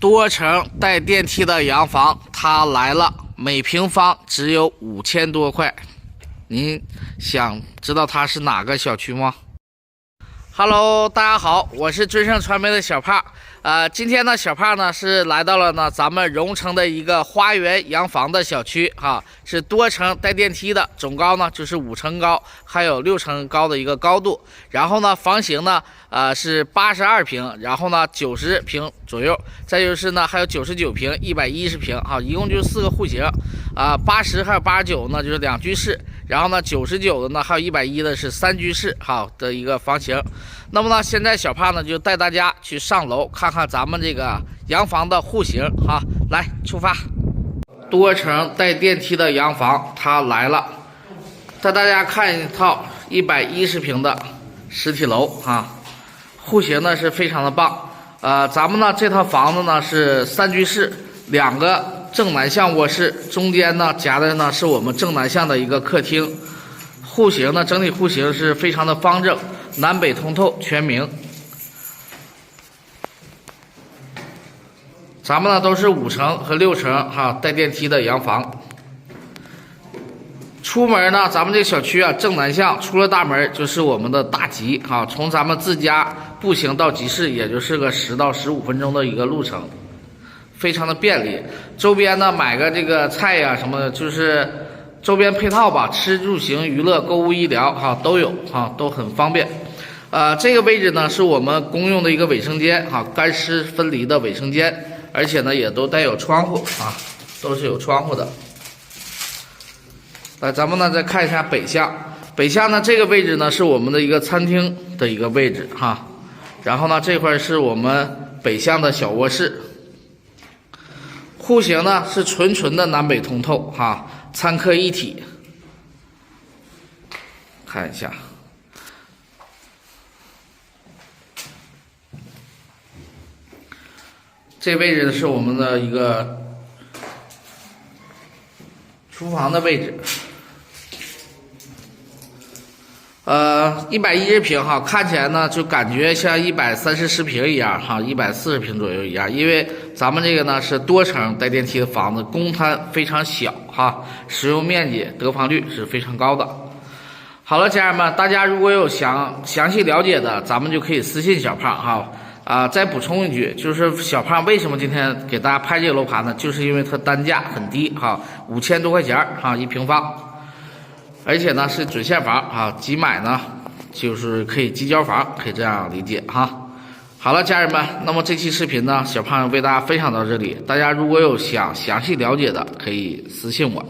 多层带电梯的洋房，它来了，每平方只有5000多块。您想知道它是哪个小区吗？Hello， 大家好，我是尊盛传媒的小胖。今天呢，小胖呢是来到了呢咱们荣城的一个花园洋房的小区哈，是多层带电梯的，总高呢就是5层高，还有6层高的一个高度。然后呢，房型呢是82平，然后呢90平左右，再就是呢还有99平、110平哈，一共就是4个户型80还有89呢就是2居室，然后呢99的呢还有110的是3居室好的一个房型。那么呢，现在小胖呢就带大家去上楼看看咱们这个洋房的户型哈，来出发。多层带电梯的洋房它来了，带大家看一套110平的实体楼哈，户型呢是非常的棒。咱们呢这套房子呢是3居室，2个正南向卧室，中间呢夹的呢是我们正南向的一个客厅。户型呢整体户型是非常的方正，南北通透全明。咱们呢都是5层和6层哈带电梯的洋房。出门呢，咱们这个小区啊正南向，出了大门就是我们的大集哈，从咱们自家步行到集市也就是个10到15分钟的一个路程，非常的便利。周边呢买个这个菜呀什么的，就是周边配套吧，吃住行娱乐购物医疗哈都有哈，都很方便。这个位置呢是我们公用的一个卫生间哈，干湿分离的卫生间，而且呢也都带有窗户啊，都是有窗户的。来，咱们呢再看一下北向。北向呢这个位置呢是我们的一个餐厅的一个位置哈，然后呢这块是我们北向的小卧室。户型呢是纯的南北通透哈，餐客一体。看一下。这位置是我们的一个厨房的位置。110平哈，看起来呢就感觉像130平一样哈，140平左右一样，因为咱们这个呢是多层带电梯的房子，公摊非常小哈，使用面积得房率是非常高的。好了，家人们，大家如果有详细了解的，咱们就可以私信小胖哈。再补充一句，就是小胖为什么今天给大家拍这个楼盘呢？就是因为它单价很低哈，5000多块钱哈1平方。而且呢是准现房啊，即买呢就是可以即交房，可以这样理解哈。好了，家人们，那么这期视频呢，小胖为大家分享到这里。大家如果有想详细了解的，可以私信我。